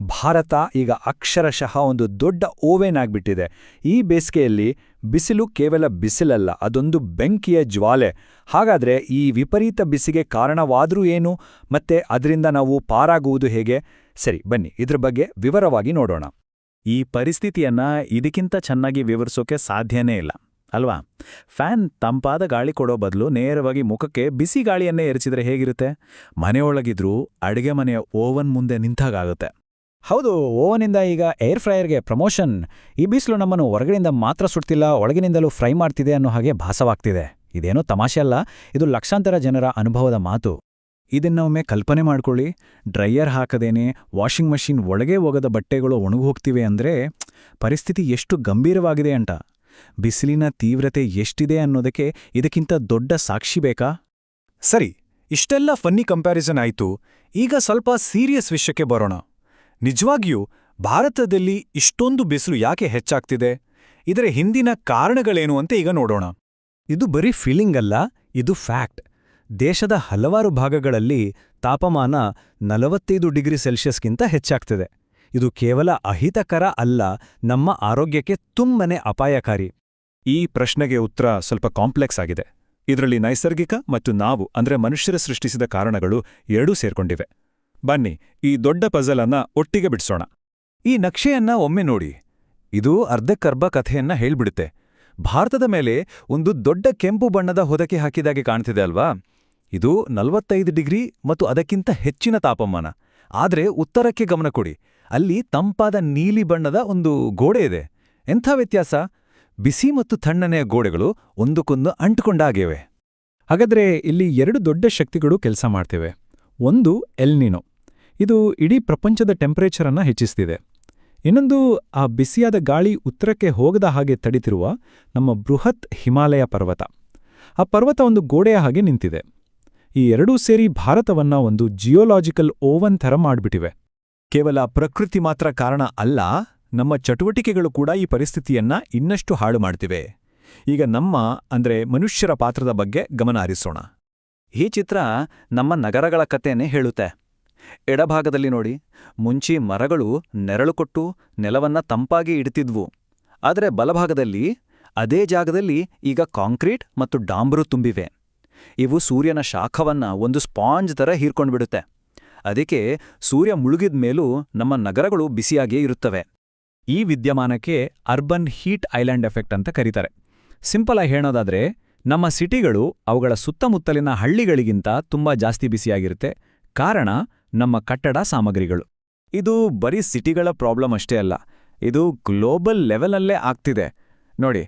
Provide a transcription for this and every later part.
ಭಾರತ ಈಗ ಅಕ್ಷರಶಃ ಒಂದು ದೊಡ್ಡ ಓವೆನ್ ಆಗ್ಬಿಟ್ಟಿದೆ. ಈ ಬೇಸಿಗೆಯಲ್ಲಿ ಬಿಸಿಲು ಕೇವಲ ಬಿಸಿಲಲ್ಲ, ಅದೊಂದು ಬೆಂಕಿಯ ಜ್ವಾಲೆ. ಹಾಗಾದ್ರೆ ಈ ವಿಪರೀತ ಬಿಸಿಗೆ ಕಾರಣವಾದ್ರೂ ಏನು, ಮತ್ತೆ ಅದರಿಂದ ನಾವು ಪಾರಾಗುವುದು ಹೇಗೆ? ಸರಿ, ಬನ್ನಿ ಇದ್ರ ಬಗ್ಗೆ ವಿವರವಾಗಿ ನೋಡೋಣ. ಈ ಪರಿಸ್ಥಿತಿಯನ್ನ ಇದಕ್ಕಿಂತ ಚೆನ್ನಾಗಿ ವಿವರಿಸೋಕೆ ಸಾಧ್ಯನೇ ಇಲ್ಲ ಅಲ್ವಾ? ಫ್ಯಾನ್ ತಂಪಾದ ಗಾಳಿ ಕೊಡೋ ಬದಲು ನೇರವಾಗಿ ಮುಖಕ್ಕೆ ಬಿಸಿ ಗಾಳಿಯನ್ನೇ ಎರಚಿದ್ರೆ ಹೇಗಿರುತ್ತೆ? ಮನೆಯೊಳಗಿದ್ರೂ ಅಡುಗೆ ಮನೆಯ ಓವನ್ ಮುಂದೆ ನಿಂತಾಗುತ್ತೆ. ಹೌದು, ಓವನಿಂದ ಈಗ ಏರ್ ಫ್ರೈಯರ್ಗೆ ಪ್ರಮೋಷನ್. ಈ ಬಿಸಿಲು ನಮ್ಮನ್ನು ಹೊರಗಡೆಯಿಂದ ಮಾತ್ರ ಸುಡ್ತಿಲ್ಲ, ಒಳಗಿನಿಂದಲೂ ಫ್ರೈ ಮಾಡ್ತಿದೆ ಅನ್ನೋ ಹಾಗೆ ಭಾಸವಾಗ್ತಿದೆ. ಇದೇನೋ ತಮಾಷೆ ಅಲ್ಲ, ಇದು ಲಕ್ಷಾಂತರ ಜನರ ಅನುಭವದ ಮಾತು. ಇದನ್ನೊಮ್ಮೆ ಕಲ್ಪನೆ ಮಾಡ್ಕೊಳ್ಳಿ. ಡ್ರೈಯರ್ ಹಾಕದೇನೆ ವಾಷಿಂಗ್ ಮಷೀನ್ ಒಳಗೆ ಹೋಗದ ಬಟ್ಟೆಗಳು ಒಣಗೋಗ್ತಿವೆ ಅಂದ್ರೆ ಪರಿಸ್ಥಿತಿ ಎಷ್ಟು ಗಂಭೀರವಾಗಿದೆ ಅಂತ. ಬಿಸಿಲಿನ ತೀವ್ರತೆ ಎಷ್ಟಿದೆ ಅನ್ನೋದಕ್ಕೆ ಇದಕ್ಕಿಂತ ದೊಡ್ಡ ಸಾಕ್ಷಿ ಬೇಕಾ? ಸರಿ, ಇಷ್ಟೆಲ್ಲ ಫನ್ನಿ ಕಂಪ್ಯಾರಿಸನ್ ಆಯ್ತು. ಈಗ ಸ್ವಲ್ಪ ಸೀರಿಯಸ್ ವಿಷಯಕ್ಕೆ ಬರೋಣ. ನಿಜವಾಗಿಯೂ ಭಾರತದಲ್ಲಿ ಇಷ್ಟೊಂದು ಬಿಸಿಲು ಯಾಕೆ ಹೆಚ್ಚಾಗ್ತಿದೆ? ಇದರ ಹಿಂದಿನ ಕಾರಣಗಳೇನು ಅಂತ ಈಗ ನೋಡೋಣ. ಇದು ಬರೀ ಫೀಲಿಂಗ್ ಅಲ್ಲ, ಇದು ಫ್ಯಾಕ್ಟ್. ದೇಶದ ಹಲವಾರು ಭಾಗಗಳಲ್ಲಿ ತಾಪಮಾನ 45 ಡಿಗ್ರಿ ಸೆಲ್ಸಿಯಸ್ಗಿಂತ ಹೆಚ್ಚಾಗ್ತಿದೆ. ಇದು ಕೇವಲ ಅಹಿತಕರ ಅಲ್ಲ, ನಮ್ಮ ಆರೋಗ್ಯಕ್ಕೆ ತುಂಬನೇ ಅಪಾಯಕಾರಿ. ಈ ಪ್ರಶ್ನೆಗೆ ಉತ್ತರ ಸ್ವಲ್ಪ ಕಾಂಪ್ಲೆಕ್ಸ್ ಆಗಿದೆ. ಇದರಲ್ಲಿ ನೈಸರ್ಗಿಕ ಮತ್ತು ನಾವು ಅಂದ್ರೆ ಮನುಷ್ಯರ ಸೃಷ್ಟಿಸಿದ ಕಾರಣಗಳು ಎರಡೂ ಸೇರ್ಕೊಂಡಿವೆ. ಬನ್ನಿ ಈ ದೊಡ್ಡ ಪಜಲ್ ಅನ್ನ ಒಟ್ಟಿಗೆ ಬಿಡಿಸೋಣ. ಈ ನಕ್ಷೆಯನ್ನ ಒಮ್ಮೆ ನೋಡಿ. ಇದು ಅರ್ಧಕ್ಕರ್ಬ ಕಥೆಯನ್ನ ಹೇಳ್ಬಿಡುತ್ತೆ. ಭಾರತದ ಮೇಲೆ ಒಂದು ದೊಡ್ಡ ಕೆಂಪು ಬಣ್ಣದ ಹೊದಕೆ ಹಾಕಿದಾಗೆ ಕಾಣ್ತಿದೆ ಅಲ್ವಾ? ಇದು 45 ಡಿಗ್ರಿ ಮತ್ತು ಅದಕ್ಕಿಂತ ಹೆಚ್ಚಿನ ತಾಪಮಾನ. ಆದ್ರೆ ಉತ್ತರಕ್ಕೆ ಗಮನ ಕೊಡಿ, ಅಲ್ಲಿ ತಂಪಾದ ನೀಲಿ ಬಣ್ಣದ ಒಂದು ಗೋಡೆ ಇದೆ. ಎಂಥ ವ್ಯತ್ಯಾಸ! ಬಿಸಿ ಮತ್ತು ತಣ್ಣನೆಯ ಗೋಡೆಗಳು ಒಂದಕ್ಕೊಂದು ಅಂಟುಕೊಂಡಾಗಿವೆ. ಹಾಗಾದ್ರೆ ಇಲ್ಲಿ ಎರಡು ದೊಡ್ಡ ಶಕ್ತಿಗಳು ಕೆಲಸ ಮಾಡ್ತಿವೆ. ಒಂದು ಎಲ್ ನಿನೋ, ಇದು ಇಡೀ ಪ್ರಪಂಚದ ಟೆಂಪರೇಚರನ್ನ ಹೆಚ್ಚಿಸ್ತಿದೆ. ಇನ್ನೊಂದು ಆ ಬಿಸಿಯಾದ ಗಾಳಿ ಉತ್ತರಕ್ಕೆ ಹೋಗದ ಹಾಗೆ ತಡಿತಿರುವ ನಮ್ಮ ಬೃಹತ್ ಹಿಮಾಲಯ ಪರ್ವತ. ಆ ಪರ್ವತ ಒಂದು ಗೋಡೆಯ ಹಾಗೆ ನಿಂತಿದೆ. ಈ ಎರಡೂ ಸೇರಿ ಭಾರತವನ್ನ ಒಂದು ಜಿಯೋಲಾಜಿಕಲ್ ಓವನ್ ಥರ ಮಾಡ್ಬಿಟ್ಟಿವೆ. ಕೇವಲ ಪ್ರಕೃತಿ ಮಾತ್ರ ಕಾರಣ ಅಲ್ಲ, ನಮ್ಮ ಚಟುವಟಿಕೆಗಳು ಕೂಡ ಈ ಪರಿಸ್ಥಿತಿಯನ್ನ ಇನ್ನಷ್ಟು ಹಾಳು ಮಾಡ್ತಿವೆ. ಈಗ ಅಂದ್ರೆ ಮನುಷ್ಯರ ಪಾತ್ರದ ಬಗ್ಗೆ ಗಮನ ಹರಿಸೋಣ. ಈ ಚಿತ್ರ ನಮ್ಮ ನಗರಗಳ ಕಥೆಯನ್ನೇ ಹೇಳುತ್ತೆ. ಎಡಭಾಗದಲ್ಲಿ ನೋಡಿ, ಮುಂಚೆ ಮರಗಳು ನೆರಳು ಕೊಟ್ಟು ನೆಲವನ್ನ ತಂಪಾಗಿ ಇಡ್ತಿದ್ವು. ಆದರೆ ಬಲಭಾಗದಲ್ಲಿ ಅದೇ ಜಾಗದಲ್ಲಿ ಈಗ ಕಾಂಕ್ರೀಟ್ ಮತ್ತು ಡಾಂಬರು ತುಂಬಿವೆ. ಇವು ಸೂರ್ಯನ ಶಾಖವನ್ನ ಒಂದು ಸ್ಪಾಂಜ್ ಥರ ಹೀರ್ಕೊಂಡ್ಬಿಡುತ್ತೆ. ಅದಕ್ಕೆ ಸೂರ್ಯ ಮುಳುಗಿದ ಮೇಲೂ ನಮ್ಮ ನಗರಗಳು ಬಿಸಿಯಾಗೇ ಇರುತ್ತವೆ. ಈ ವಿದ್ಯಮಾನಕ್ಕೆ ಅರ್ಬನ್ ಹೀಟ್ ಐಲ್ಯಾಂಡ್ ಎಫೆಕ್ಟ್ ಅಂತ ಕರೀತಾರೆ. ಸಿಂಪಲ್ ಆಗಿ ಹೇಳೋದಾದ್ರೆ, ನಮ್ಮ ಸಿಟಿಗಳು ಅವುಗಳ ಸುತ್ತಮುತ್ತಲಿನ ಹಳ್ಳಿಗಳಿಗಿಂತ ತುಂಬಾ ಜಾಸ್ತಿ ಬಿಸಿಯಾಗಿರುತ್ತೆ. ಕಾರಣ ನಮ್ಮ ಕಟ್ಟಡ ಸಾಮಗ್ರಿಗಳು. ಇದು ಬರೀ ಸಿಟಿಗಳ ಪ್ರಾಬ್ಲಮ್ ಅಷ್ಟೇ ಅಲ್ಲ, ಇದು ಗ್ಲೋಬಲ್ ಲೆವೆಲಲ್ಲೇ ಆಗ್ತಿದೆ. ನೋಡಿ,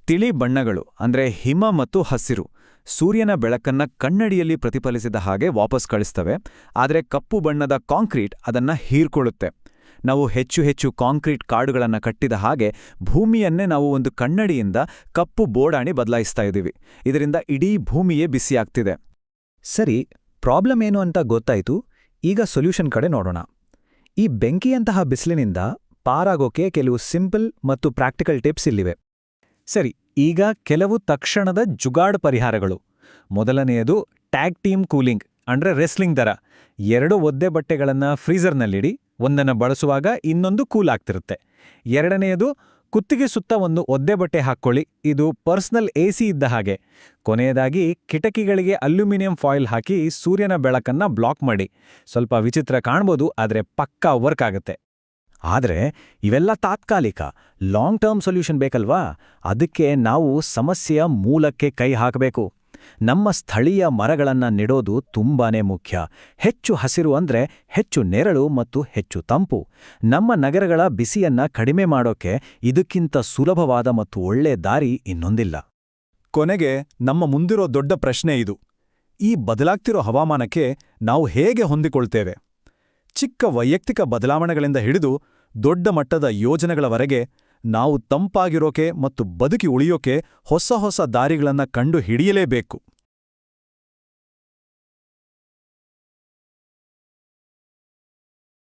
ತಿಳಿ ಬಣ್ಣಗಳು ಅಂದ್ರೆ ಹಿಮ ಮತ್ತು ಹಸಿರು ಸೂರ್ಯನ ಬೆಳಕನ್ನ ಕನ್ನಡಿಯಲ್ಲಿ ಪ್ರತಿಫಲಿಸಿದ ಹಾಗೆ ವಾಪಸ್ ಕಳಿಸ್ತವೆ. ಆದರೆ ಕಪ್ಪು ಬಣ್ಣದ ಕಾಂಕ್ರೀಟ್ ಅದನ್ನ ಹೀರ್ಕೊಳ್ಳುತ್ತೆ. ನಾವು ಹೆಚ್ಚು ಹೆಚ್ಚು ಕಾಂಕ್ರೀಟ್ ಕಾಡುಗಳನ್ನು ಕಟ್ಟಿದ ಹಾಗೆ ಭೂಮಿಯನ್ನೇ ನಾವು ಒಂದು ಕನ್ನಡಿಯಿಂದ ಕಪ್ಪು ಬೋಡಾಣಿ ಬದಲಾಯಿಸ್ತಾ ಇದ್ದೀವಿ. ಇದರಿಂದ ಇಡೀ ಭೂಮಿಯೇ ಬಿಸಿಯಾಗ್ತಿದೆ. ಸರಿ, ಪ್ರಾಬ್ಲಮ್ ಏನು ಅಂತ ಗೊತ್ತಾಯ್ತು. ಈಗ ಸೊಲ್ಯೂಷನ್ ಕಡೆ ನೋಡೋಣ. ಈ ಬೆಂಕಿಯಂತಹ ಬಿಸಿಲಿನಿಂದ ಪಾರಾಗೋಕೆ ಕೆಲವು ಸಿಂಪಲ್ ಮತ್ತು ಪ್ರಾಕ್ಟಿಕಲ್ ಟಿಪ್ಸ್ ಇಲ್ಲಿವೆ. ಸರಿ, ಈಗ ಕೆಲವು ತಕ್ಷಣದ ಜುಗಾಡ್ ಪರಿಹಾರಗಳು. ಮೊದಲನೆಯದು ಟ್ಯಾಗ್ ಟೀಮ್ ಕೂಲಿಂಗ್ ಅಂದ್ರೆ ರೆಸ್ಲಿಂಗ್ ದರ. 2 ಒದ್ದೆ ಬಟ್ಟೆಗಳನ್ನ ಫ್ರೀಜರ್ನಲ್ಲಿಡಿ, ಒಂದನ್ನು ಬಳಸುವಾಗ ಇನ್ನೊಂದು ಕೂಲ್ ಆಗ್ತಿರುತ್ತೆ. ಎರಡನೆಯದು ಕುತ್ತಿಗೆ ಸುತ್ತ ಒಂದು ಒದ್ದೆ ಬಟ್ಟೆ ಹಾಕ್ಕೊಳ್ಳಿ, ಇದು ಪರ್ಸನಲ್ ಎಸಿ ಇದ್ದ ಹಾಗೆ. ಕೊನೆಯದಾಗಿ ಕಿಟಕಿಗಳಿಗೆ ಅಲ್ಯೂಮಿನಿಯಂ ಫಾಯಿಲ್ ಹಾಕಿ ಸೂರ್ಯನ ಬೆಳಕನ್ನ ಬ್ಲಾಕ್ ಮಾಡಿ. ಸ್ವಲ್ಪ ವಿಚಿತ್ರ ಕಾಣ್ಬೋದು, ಆದರೆ ಪಕ್ಕಾ ವರ್ಕ್ ಆಗುತ್ತೆ. ಆದರೆ ಇವೆಲ್ಲ ತಾತ್ಕಾಲಿಕ. ಲಾಂಗ್ ಟರ್ಮ್ ಸೊಲ್ಯೂಷನ್ ಬೇಕಲ್ವಾ? ಅದಕ್ಕೆ ನಾವು ಸಮಸ್ಯೆಯ ಮೂಲಕ್ಕೆ ಕೈ ಹಾಕಬೇಕು. ನಮ್ಮ ಸ್ಥಳೀಯ ಮರಗಳನ್ನ ನೆಡೋದು ತುಂಬಾನೇ ಮುಖ್ಯ. ಹೆಚ್ಚು ಹಸಿರು ಅಂದ್ರೆ ಹೆಚ್ಚು ನೆರಳು ಮತ್ತು ಹೆಚ್ಚು ತಂಪು. ನಮ್ಮ ನಗರಗಳ ಬಿಸಿಯನ್ನ ಕಡಿಮೆ ಮಾಡೋಕೆ ಇದಕ್ಕಿಂತ ಸುಲಭವಾದ ಮತ್ತು ಒಳ್ಳೆ ದಾರಿ ಇನ್ನೊಂದಿಲ್ಲ. ಕೊನೆಗೆ ನಮ್ಮ ಮುಂದಿರೋ ದೊಡ್ಡ ಪ್ರಶ್ನೆ ಇದು: ಈ ಬದಲಾಗ್ತಿರೋ ಹವಾಮಾನಕ್ಕೆ ನಾವು ಹೇಗೆ ಹೊಂದಿಕೊಳ್ತೇವೆ? ಚಿಕ್ಕ ವೈಯಕ್ತಿಕ ಬದಲಾವಣೆಗಳಿಂದ ಹಿಡಿದು ದೊಡ್ಡ ಮಟ್ಟದ ಯೋಜನೆಗಳವರೆಗೆ ನಾವು ತಂಪಾಗಿರೋಕೆ ಮತ್ತು ಬದುಕಿ ಉಳಿಯೋಕೆ ಹೊಸ ಹೊಸ ದಾರಿಗಳನ್ನ ಕಂಡು ಹಿಡಿಯಲೇಬೇಕು.